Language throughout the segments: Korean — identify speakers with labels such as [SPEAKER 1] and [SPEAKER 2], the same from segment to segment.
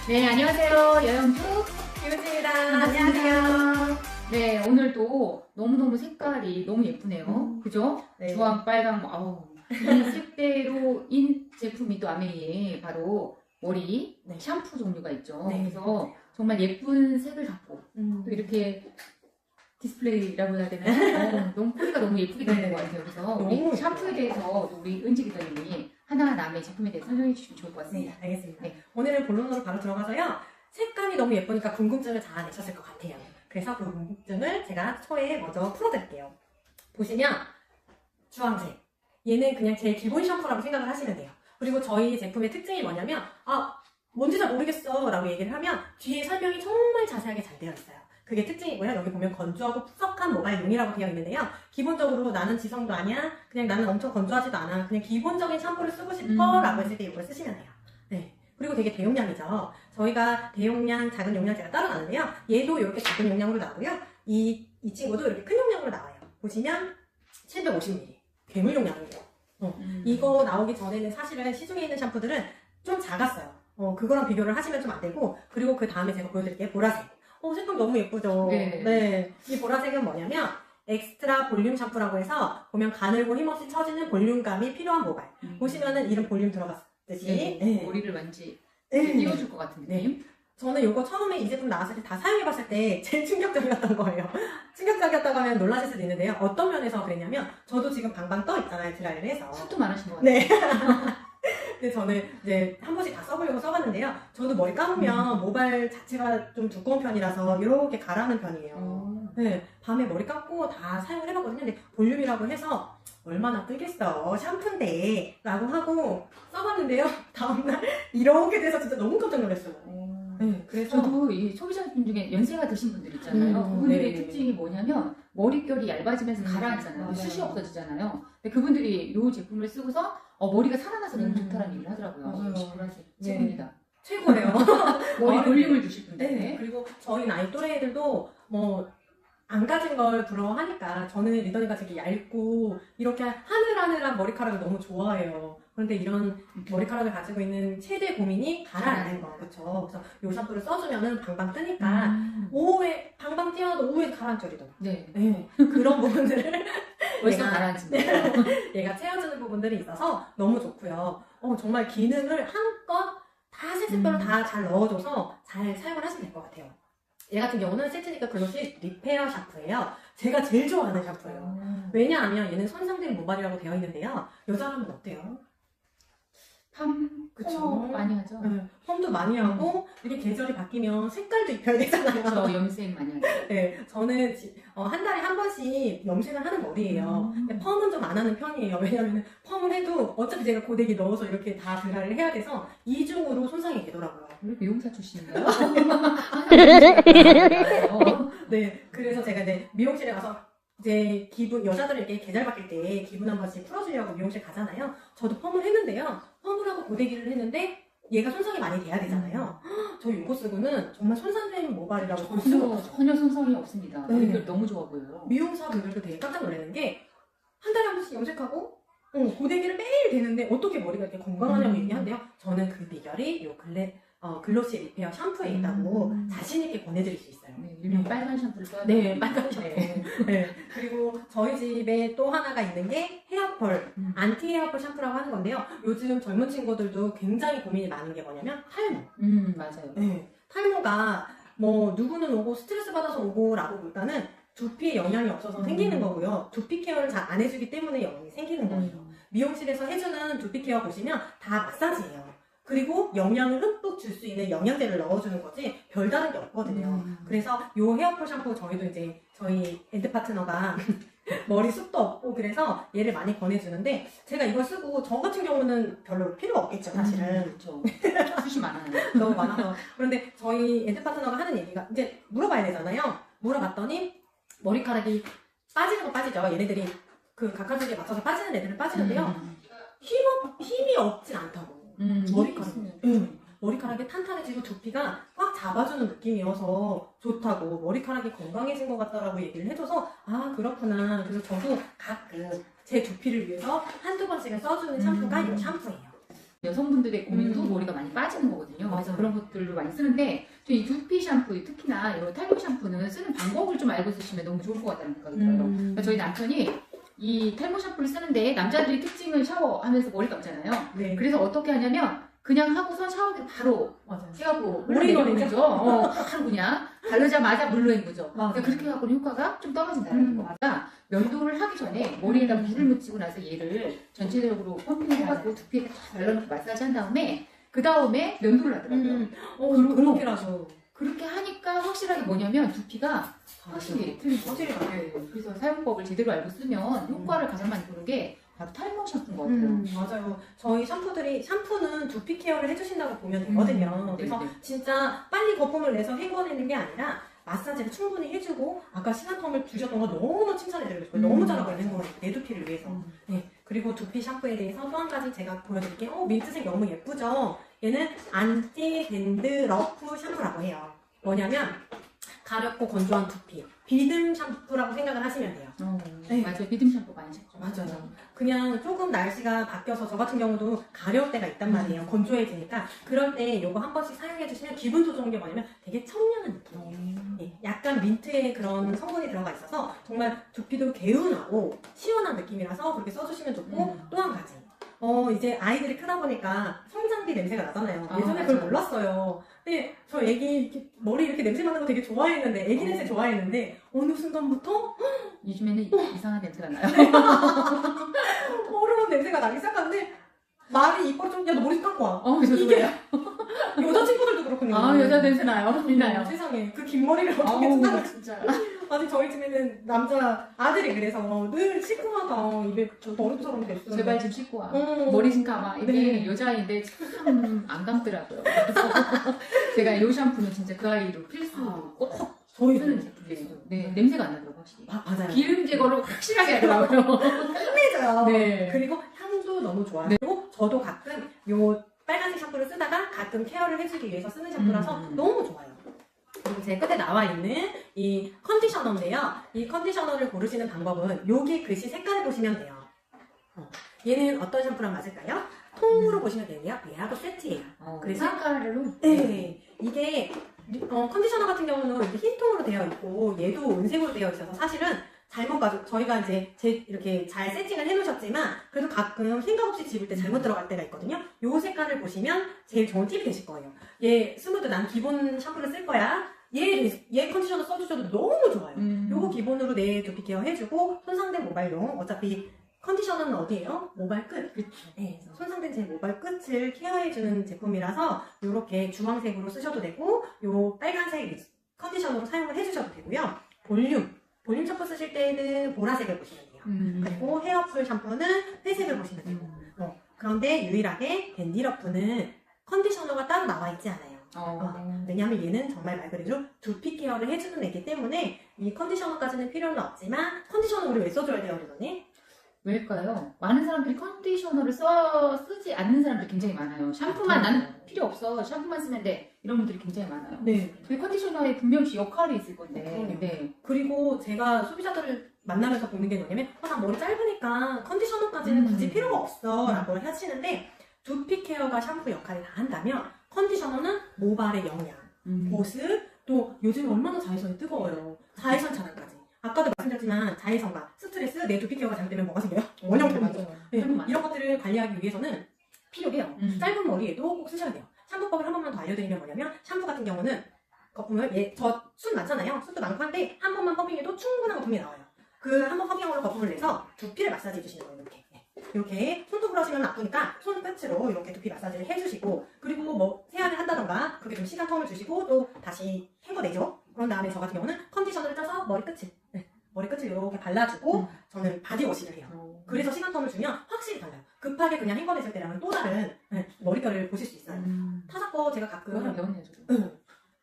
[SPEAKER 1] 네, 안녕하세요. 여영주
[SPEAKER 2] 김은지입니다.
[SPEAKER 1] 안녕하세요. 네, 오늘도 너무너무 색깔이 너무 예쁘네요. 그죠?
[SPEAKER 2] 네.
[SPEAKER 1] 주황, 빨강, 이 색대로인 제품이 또 아메이에 바로 머리
[SPEAKER 2] 네.
[SPEAKER 1] 샴푸 종류가 있죠.
[SPEAKER 2] 네.
[SPEAKER 1] 그래서 정말 예쁜 색을 갖고 또 이렇게 디스플레이라고 해야 되나요? 너무 뿌리가 너무 예쁘게 되는 것 같아요. 그래서
[SPEAKER 2] 너무
[SPEAKER 1] 우리 샴푸에 대해서 우리 은지 기자님이 하나하나 제품에 대해서 설명해 주시면 좋을 것 같습니다.
[SPEAKER 2] 네, 알겠습니다.
[SPEAKER 1] 네.
[SPEAKER 2] 오늘은 본론으로 바로 들어가서요. 색감이 너무 예쁘니까 궁금증을 자아내셨을 것 같아요. 그래서 그 궁금증을 제가 초에 먼저 풀어드릴게요. 보시면 주황색. 얘는 그냥 제 기본 샴푸라고 생각을 하시면 돼요. 그리고 저희 제품의 특징이 뭐냐면 뭔지 잘 모르겠어 라고 얘기를 하면 뒤에 설명이 정말 자세하게 잘 되어 있어요. 그게 특징이고요. 여기 보면 건조하고 푸석한 모발용이라고 되어 있는데요. 기본적으로 나는 지성도 아니야. 그냥 나는 엄청 건조하지도 않아. 그냥 기본적인 샴푸를 쓰고 싶어 라고 했을 때 이걸 쓰시면 돼요. 네. 그리고 되게 대용량이죠. 저희가 대용량, 작은 용량제가 따로 나는데요. 얘도 이렇게 작은 용량으로 나오고요. 이 친구도 이렇게 큰 용량으로 나와요. 보시면 750ml. 괴물 용량이에요. 이거 나오기 전에는 사실은 시중에 있는 샴푸들은 좀 작았어요. 그거랑 비교를 하시면 좀 안 되고, 그리고 그 다음에 제가 보여드릴게요. 보라색. 색감 너무 예쁘죠?
[SPEAKER 1] 네.
[SPEAKER 2] 네. 이 보라색은 뭐냐면, 엑스트라 볼륨 샴푸라고 해서, 보면 가늘고 힘없이 처지는 볼륨감이 필요한 모발. 보시면은 이름 볼륨 들어갔듯이.
[SPEAKER 1] 네. 머리를 왠지
[SPEAKER 2] 네.
[SPEAKER 1] 띄워줄 것 같은 느낌.
[SPEAKER 2] 저는 이거 처음에 이 제품 나왔을 때 다 사용해봤을 때 제일 충격적이었던 거예요. 충격적이었다고 하면 놀라실 수도 있는데요. 어떤 면에서 그랬냐면, 저도 지금 방방 떠 있잖아요. 드라이를 해서.
[SPEAKER 1] 숱도 많으신 것 같아요.
[SPEAKER 2] 네. 근데 저는 이제 한 번씩 다 써보려고 써봤는데요. 저도 머리 감으면 모발 자체가 좀 두꺼운 편이라서 이렇게 가라앉는 편이에요. 네, 밤에 머리 감고 다 사용을 해봤거든요. 근데 볼륨이라고 해서 얼마나 뜨겠어, 샴푸인데 라고 하고 써봤는데요. 다음날 이렇게 돼서 진짜 너무 깜짝 놀랐어요. 네, 그래서
[SPEAKER 1] 저도 이 소비자분 중에 연세가 드신 분들 있잖아요. 그분들의
[SPEAKER 2] 네.
[SPEAKER 1] 특징이 뭐냐면 머릿결이 얇아지면서 가라앉잖아요.
[SPEAKER 2] 맞아요.
[SPEAKER 1] 숱이 없어지잖아요. 근데 그분들이 이 제품을 쓰고서 머리가 살아나서 너무 좋다는 얘기를 하더라고요.
[SPEAKER 2] 맞아요.
[SPEAKER 1] 보라색
[SPEAKER 2] 네.
[SPEAKER 1] 최고입니다.
[SPEAKER 2] 최고예요.
[SPEAKER 1] 머리 볼륨을 주실 분들.
[SPEAKER 2] 네, 그리고 저희 나이 또래 애들도 안 가진 걸 부러워하니까 저는 리더니가 되게 얇고 이렇게 하늘하늘한 머리카락을 너무 좋아해요. 그런데 이런 머리카락을 가지고 있는 최대 고민이 가라앉는 거, 그렇죠? 그래서 요 샴푸를 써주면은 방방 뜨니까 오후에 방방 띄어도 오후에 가라앉죠.
[SPEAKER 1] 네.
[SPEAKER 2] 네, 그런 부분들을
[SPEAKER 1] 벌써
[SPEAKER 2] 얘가-
[SPEAKER 1] 가라앉습니다.
[SPEAKER 2] 얘가 채워주는 부분들이 있어서 너무 좋고요. 정말 기능을 한껏 다 색색별로 다 잘 넣어줘서 잘 사용을 하시면 될 것 같아요. 얘 같은 경우는 세트니까 글로시 리페어 샴푸예요. 제가 제일 좋아하는 샴푸예요. 왜냐하면 얘는 손상된 모발이라고 되어 있는데요. 여자라면 어때요? 그쵸.
[SPEAKER 1] 펌 많이 하죠.
[SPEAKER 2] 네, 펌도 많이 하고 이렇게 계절이 바뀌면 색깔도 입혀야 되잖아요.
[SPEAKER 1] 저 염색 많이 하죠.
[SPEAKER 2] 네, 저는 한 달에 한 번씩 염색을 하는 머리예요. 근데 펌은 좀 안 하는 편이에요. 왜냐면 펌을 해도 어차피 제가 고데기 넣어서 이렇게 다 드라이를 해야 돼서 이중으로 손상이 되더라고요.
[SPEAKER 1] 우리 미용사 출신인가요?
[SPEAKER 2] 네, 그래서 제가 이제 미용실에 가서 이제 여자들은 이렇게 계절 바뀔 때 기분 한 번씩 풀어주려고 미용실 가잖아요. 저도 펌을 했는데요. 펌을 하고 고데기를 했는데 얘가 손상이 많이 돼야 되잖아요. 저 이거 쓰고는 정말 손상된 모발이라고 볼 수가 없어요.
[SPEAKER 1] 전혀 손상이 없습니다.
[SPEAKER 2] 네.
[SPEAKER 1] 머릿결 너무 좋아 보여요.
[SPEAKER 2] 미용사 분들도 되게 깜짝 놀라는 게 한 달에 한 번씩 염색하고 고데기를 매일 되는데 어떻게 머리가 이렇게 건강하냐고 얘기한대요. 저는 그 비결이 요 글로시 리페어 샴푸에 있다고 자신 있게 권해드릴 수 있어요.
[SPEAKER 1] 네, 일명 빨간 샴푸를 써야
[SPEAKER 2] 네,
[SPEAKER 1] 돼요.
[SPEAKER 2] 빨간 샴푸.
[SPEAKER 1] 네.
[SPEAKER 2] 네. 그리고 저희 집에 또 하나가 있는 게 헤어펄, 안티 헤어펄 샴푸라고 하는 건데요. 요즘 젊은 친구들도 굉장히 고민이 많은 게 뭐냐면 탈모.
[SPEAKER 1] 맞아요.
[SPEAKER 2] 네. 탈모가 누구는 오고 스트레스 받아서 오고 라고 보다는 두피에 영향이 없어서 생기는 거고요. 두피 케어를 잘 안 해주기 때문에 영향이 생기는 거예요. 미용실에서 해주는 두피 케어 보시면 다 마사지예요. 그리고 영양을 흠뻑 줄 수 있는 영양제를 넣어주는 거지 별다른 게 없거든요. 그래서 요 헤어풀 샴푸 저희도 이제 저희 엔드 파트너가 머리 숱도 없고 그래서 얘를 많이 권해주는데 제가 이걸 쓰고 저 같은 경우는 별로 필요가 없겠죠, 사실은.
[SPEAKER 1] 그렇죠. 숱이 많아요.
[SPEAKER 2] 너무 많아서. 그런데 저희 엔드 파트너가 하는 얘기가 이제 물어봐야 되잖아요. 물어봤더니 머리카락이 빠지는 건 빠지죠. 얘네들이 그 각가지에 맞춰서 빠지는 애들은 빠지는데요. 힘이 없진 않다고. 머리카락이 탄탄해지고 두피가 꽉 잡아주는 느낌이어서 좋다고, 머리카락이 건강해진 것 같다라고 얘기를 해줘서 그렇구나. 그래서 저도 가끔 제 두피를 위해서 한두 번씩은 써주는 샴푸가 이 샴푸예요.
[SPEAKER 1] 여성분들의 고민도 머리가 많이 빠지는 거거든요. 그래서
[SPEAKER 2] 맞아요.
[SPEAKER 1] 그런 것들로 많이 쓰는데 저 이 두피 샴푸 특히나 이런 탈모 샴푸는 쓰는 방법을 좀 알고 쓰시면 너무 좋을 것 같다는 생각이 들어요. 그러니까 저희 남편이 이 탈모 샴푸를 쓰는데 남자들이 특징을 샤워하면서 머리 감잖아요.
[SPEAKER 2] 네.
[SPEAKER 1] 그래서 어떻게 하냐면 그냥 하고선 샤워기 바로
[SPEAKER 2] 맞아요.
[SPEAKER 1] 해갖고
[SPEAKER 2] 머리걸이죠?
[SPEAKER 1] 거죠. 바로 그냥 바르자마자 물로 헹구죠.
[SPEAKER 2] 맞아요.
[SPEAKER 1] 그렇게 해갖고 효과가 좀 떨어진다는 거가 면도를 하기 전에 머리에다 물을 묻히고 나서 얘를 전체적으로 펌핑을 해갖고 두피에 다 발라놓고 마사지 한 다음에 그 다음에 면도를 하더라고요.
[SPEAKER 2] 그렇게라서
[SPEAKER 1] 그렇게 하니까 확실하게 뭐냐면 두피가 확실히 틀리죠.
[SPEAKER 2] 확실히
[SPEAKER 1] 네, 그래서 사용법을 제대로 알고 쓰면 효과를 가장 많이 보는 게 바로 탈모 샴푸인 것 같아요.
[SPEAKER 2] 맞아요. 저희 샴푸는 두피 케어를 해주신다고 보면 되거든요. 그래서
[SPEAKER 1] 네네.
[SPEAKER 2] 진짜 빨리 거품을 내서 헹궈내는 게 아니라 마사지를 충분히 해주고 아까 시간텀을 주셨던 거 너무 칭찬해드리고 싶어요. 너무 잘하고 있는 거예요. 내 두피를 위해서. 네. 그리고 두피 샴푸에 대해서 또 한 가지 제가 보여드릴게요. 민트색 너무 예쁘죠? 얘는 안티 댄드러프 샴푸라고 해요. 뭐냐면 가렵고 건조한 두피 비듬 샴푸라고 생각을 하시면 돼요. 네.
[SPEAKER 1] 맞아요. 비듬 샴푸 많이 썼죠.
[SPEAKER 2] 맞아요. 그냥 조금 날씨가 바뀌어서 저 같은 경우도 가려울 때가 있단 말이에요. 건조해지니까. 그럴 때 이거 한 번씩 사용해주시면 기분도 좋은 게 뭐냐면 되게 청량한 느낌이에요. 네, 약간 민트의 그런 성분이 들어가 있어서 정말 두피도 개운하고 시원한 느낌이라서 그렇게 써주시면 좋고 또 한 가지. 이제 아이들이 크다 보니까 성장기 냄새가 나잖아요. 예전에 그걸
[SPEAKER 1] 맞아요.
[SPEAKER 2] 몰랐어요. 근데 저 애기 이렇게 머리 이렇게 냄새 맡는 거 되게 좋아했는데, 애기 냄새 좋아했는데, 어느 순간부터
[SPEAKER 1] 요즘에는 이상한 냄새가 나요.
[SPEAKER 2] 호르몬 냄새가 나기 시작하는데, 말이 이빨 좀, 야, 너 머리 좀 깎고 와.
[SPEAKER 1] 저도
[SPEAKER 2] 이게
[SPEAKER 1] 그래요.
[SPEAKER 2] 여자친구들도 그렇거든요.
[SPEAKER 1] 여자 냄새 나요. 나요.
[SPEAKER 2] 세상에. 그 긴 머리를 어떻게 쓰다가.
[SPEAKER 1] 진짜.
[SPEAKER 2] 아니, 저희 집에는 남자 아들이 그래서 늘 씻고마다 입에 버릇처럼 됐어요.
[SPEAKER 1] 제발 좀 씻고 와.
[SPEAKER 2] 어.
[SPEAKER 1] 머리 좀 감아. 이게
[SPEAKER 2] 네.
[SPEAKER 1] 여자아이인데 참 안 감더라고요. 그래서 제가 이 샴푸는 진짜 그 아이로 필수 꼭
[SPEAKER 2] 저희
[SPEAKER 1] 쓰는 제품이에요. 네, 냄새가 안 나더라고요, 확실히.
[SPEAKER 2] 맞아요.
[SPEAKER 1] 기름 제거를 확실하게 하더라고요.
[SPEAKER 2] 끝내줘요.
[SPEAKER 1] 네.
[SPEAKER 2] 그리고 향도 너무 좋아요. 그리고 저도 가끔 요 빨간색 샴푸를 쓰다가 가끔 케어를 해주기 위해서 쓰는 샴푸라서 너무 좋아요. 그리고 제 끝에 나와 있는 이 컨디셔너인데요. 이 컨디셔너를 고르시는 방법은 여기 글씨 색깔을 보시면 돼요. 얘는 어떤 샴푸랑 맞을까요? 통으로 보시면 되는데요. 얘하고 세트예요. 그래서
[SPEAKER 1] 색깔로?
[SPEAKER 2] 네, 이게 컨디셔너 같은 경우는 이렇게 흰 통으로 되어 있고 얘도 은색으로 되어 있어서 사실은 잘못 가지고 저희가 이제 이렇게 잘 세팅을 해놓으셨지만 그래도 가끔 생각 없이 집을 때 잘못 들어갈 때가 있거든요. 요 색깔을 보시면 제일 좋은 팁이 되실 거예요. 얘 스무드 난 기본 샴푸를 쓸 거야. 얘 컨디셔너 써주셔도 너무 좋아요. 요거 기본으로 내 두피 케어 해주고 손상된 모발용 어차피 컨디셔너는 어디예요? 모발 끝. 네, 손상된 제 모발 끝을 케어해주는 제품이라서 이렇게 주황색으로 쓰셔도 되고 요 빨간색 컨디셔너로 사용을 해주셔도 되고요. 볼륨 샴푸 쓰실 때는 보라색을 보시면 돼요. 그리고 헤어풀 샴푸는 회색을 보시면 되고 그런데 유일하게 댄디러프는 컨디셔너가 따로 나와 있지 않아요. 왜냐하면 얘는 정말 말 그대로 두피 케어를 해주는 애기 때문에 이 컨디셔너까지는 필요는 없지만 컨디셔너 우리 왜 써줘야 돼요, 그러더니?
[SPEAKER 1] 왜일까요? 많은 사람들이 컨디셔너를 쓰지 않는 사람들이 굉장히 많아요. 샴푸만 나는 필요 없어. 샴푸만 쓰면 돼. 이런 분들이 굉장히 많아요.
[SPEAKER 2] 네.
[SPEAKER 1] 그 컨디셔너에 분명히 역할이 있을 건데. 네.
[SPEAKER 2] 그리고 제가 소비자들을 만나면서 보는 게 뭐냐면 나 머리 짧으니까 컨디셔너까지는 굳이 필요가 없어 라고 하시는데 두피 케어가 샴푸 역할을 다 한다면 컨디셔너는 모발의 영양, 보습, 또 요즘 얼마나 자외선이 뜨거워요. 자외선 차단까지. 아까도 말씀드렸지만 자외선과 스트레스, 내 두피 케어가 잘되면 뭐가 생겨요? 원형품.
[SPEAKER 1] 맞아요.
[SPEAKER 2] 네, 이런 것들을 관리하기 위해서는 필요해요. 짧은 머리에도 꼭 쓰셔야 돼요. 샴푸법을 한 번만 더 알려드리면 뭐냐면 샴푸 같은 경우는 거품을 저 숱 많잖아요. 숱도 많고 한데 한 번만 펌핑해도 충분한 거품이 나와요. 그 한 번 펌핑으로 거품을 내서 두피를 마사지 해주시는 거예요. 이렇게 손톱으로 하시면 아프니까 손 끝으로 이렇게 두피 마사지를 해주시고 그리고 뭐 세안을 한다던가 그렇게 좀 시간 텀을 주시고 또 다시 헹궈내죠. 그런 다음에 저 같은 경우는 컨디셔너를 짜서 머리 끝을 이렇게 발라주고 저는 바디워시를 해요. 그래서 시간 텀을 주면 확실히 달라요. 급하게 그냥 헹궈냈을 때랑은 또 다른 머릿결을 보실 수 있어요. 타사거 제가 가끔
[SPEAKER 1] 배웠네요, 저도.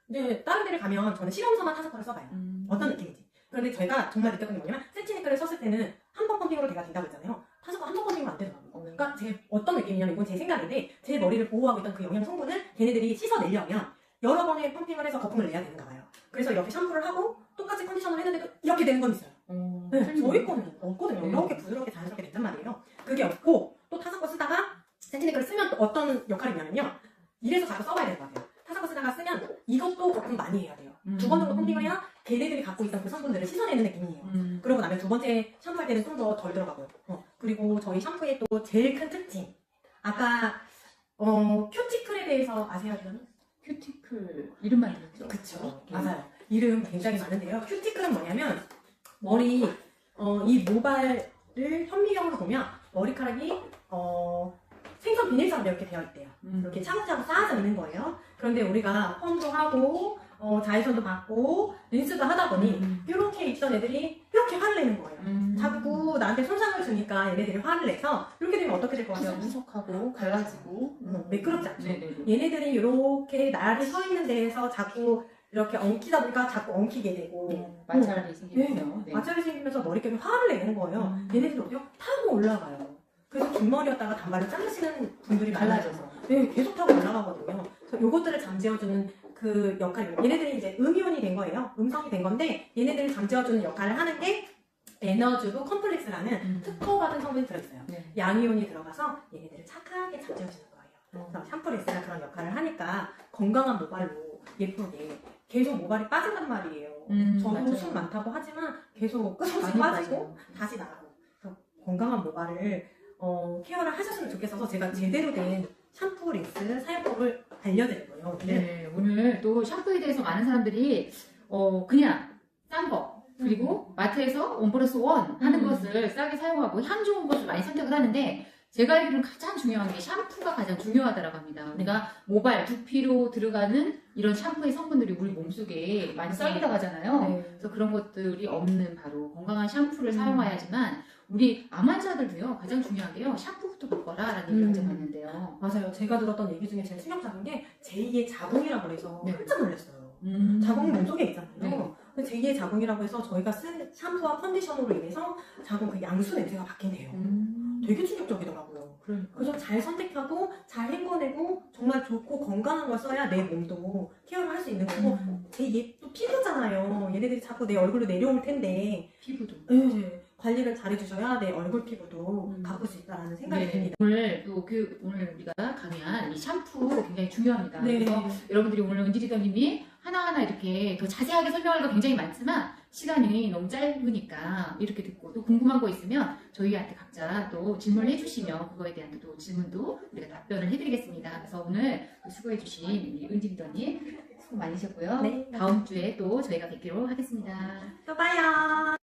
[SPEAKER 2] 근데 다른 데를 가면 저는 실험서만 타사거를 써봐요. 어떤 느낌인지. 그런데 제가 정말 느꼈던 게 뭐냐면 세치니크를 썼을 때는 한 번 펌핑으로 돼가 된다고 했잖아요. 타사거 한 번 펌핑으로 안 되더라고요. 그러니까 제 어떤 느낌이냐면 이건 제 생각인데 제 머리를 보호하고 있던 그 영양 성분을 걔네들이 씻어내려면 여러 번의 펌핑을 해서 거품을 내야 되는가 봐요. 그래서 이렇게 샴푸를 하고 똑같이 컨디셔너를 했는데도 이렇게 되는 건 있어요. 네, 저희 거는 없거든요. 이렇게 부드럽게 자연스럽게 된단 말이에요. 그게 없고 또 타사거 쓰다가 센티네크를 쓰면 또 어떤 역할이 있냐면요. 이래서 자꾸 써봐야 될 것 같아요. 타사고 쓰다가 쓰면 이것도 거품 많이 해야 돼요. 두 번 정도 펌핑을 해야 걔네들이 갖고 있던 그 성분들을 씻어내는 느낌이에요. 그러고 나면 두 번째 샴푸할 때는 좀 더 덜 들어가고요. 그리고 저희 샴푸의 또 제일 큰 특징. 아까 큐티클에 대해서 아세요, 여러분?
[SPEAKER 1] 큐티클 이름만 들었죠?
[SPEAKER 2] 그쵸.
[SPEAKER 1] 네.
[SPEAKER 2] 맞아요. 이름 굉장히 많은데요. 큐티클은 뭐냐면 머리 이 모발을 현미경으로 보면 머리카락이 생선 비닐처럼 이렇게 되어 있대요. 이렇게 차곡차곡 쌓아져 있는 거예요. 그런데 우리가 펌도 하고 자외선도 받고 린스도 하다 보니 이렇게 있던 애들이 이렇게 화를 내는 거예요. 자꾸 나한테 손상을 주니까 얘네들이 화를 내서 이렇게 되면 어떻게 될 것 같아요?
[SPEAKER 1] 구석하고 갈라지고
[SPEAKER 2] 매끄럽지 않죠?
[SPEAKER 1] 네네네.
[SPEAKER 2] 얘네들이 이렇게 날이 서 있는 데에서 자꾸 이렇게 엉키다 보니까 자꾸 엉키게 되고
[SPEAKER 1] 마찰이 생기면서 네.
[SPEAKER 2] 마찰이 생기면서 머릿결이 화를 내는 거예요. 얘네들이 어때요? 타고 올라가요. 그래서 긴 머리였다가 단발을 자르시는 분들이
[SPEAKER 1] 갈라져서
[SPEAKER 2] 네, 계속 타고 올라가거든요. 그래서 요것들을 잠재워주는 그 역할이 얘네들이 이제 음이온이 된 거예요. 음성이 된 건데 얘네들을 잠재워주는 역할을 하는 게 에너지로 컴플렉스라는 특허받은 성분이 들어있어요.
[SPEAKER 1] 네.
[SPEAKER 2] 양이온이 들어가서 얘네들을 착하게 잠재워주는 거예요. 그래서 샴푸레스가 그런 역할을 하니까 건강한 모발로 예쁘게 계속 모발이 빠진단 말이에요. 저도
[SPEAKER 1] 맞아요.
[SPEAKER 2] 숱 많다고 하지만 계속 끝없이
[SPEAKER 1] 많이
[SPEAKER 2] 빠지고
[SPEAKER 1] 빠져요.
[SPEAKER 2] 다시 나고 그래서 건강한 모발을 케어를 하셨으면 좋겠어서 제가 제대로 된 샴푸 린스 사용법을 알려드릴 거예요. 오늘.
[SPEAKER 1] 네, 오늘 또 샴푸에 대해서 많은 사람들이 그냥 싼 거 그리고 마트에서 1+1 하는 것을 싸게 사용하고 향 좋은 것을 많이 선택을 하는데 제가 알기로는 가장 중요한 게 샴푸가 가장 중요하다고 합니다. 우리가 모발, 두피로 들어가는 이런 샴푸의 성분들이 우리 몸속에 많이 썰리다 가잖아요.
[SPEAKER 2] 네.
[SPEAKER 1] 그래서 그런 것들이 없는 바로 건강한 샴푸를 사용해야지만 우리 암 환자들도요 가장 중요한 게요 샴푸부터 바꿔라라는 얘기를 가장 봤는데요.
[SPEAKER 2] 맞아요. 제가 들었던 얘기 중에 제일 충격적인 게 제2의 자궁이라고 그래서
[SPEAKER 1] 네.
[SPEAKER 2] 깜짝 놀랐어요. 자궁이 몸속에 있잖아요.
[SPEAKER 1] 네.
[SPEAKER 2] 근데 제2의 자궁이라고 해서 저희가 쓴 샴푸와 컨디셔너로 인해서 자궁 그 양수 냄새가 바뀐대요. 되게 충격적이더라고요. 그래서 잘 선택하고 잘 헹궈내고 정말 좋고 건강한 걸 써야 내 몸도 케어를 할 수 있는 거고 제2의 또 피부잖아요. 얘네들이 자꾸 내 얼굴로 내려올 텐데
[SPEAKER 1] 피부도.
[SPEAKER 2] 네, 관리를 잘 해주셔야 내 얼굴 피부도 가꿀 수 있다는 생각이 듭니다.
[SPEAKER 1] 오늘 또 오늘 우리가 강의한 이 샴푸 굉장히 중요합니다.
[SPEAKER 2] 네.
[SPEAKER 1] 그래서 여러분들이 오늘 은지리더님이 하나하나 이렇게 더 자세하게 설명할 거 굉장히 많지만 시간이 너무 짧으니까 이렇게 듣고 또 궁금한 거 있으면 저희한테 각자 또 질문을 해주시면 그거에 대한 또 질문도 우리가 답변을 해드리겠습니다. 그래서 오늘 수고해주신 우리 은지리더님 수고 많으셨고요.
[SPEAKER 2] 네.
[SPEAKER 1] 다음 주에 또 저희가 뵙기로 하겠습니다.
[SPEAKER 2] 또 봐요.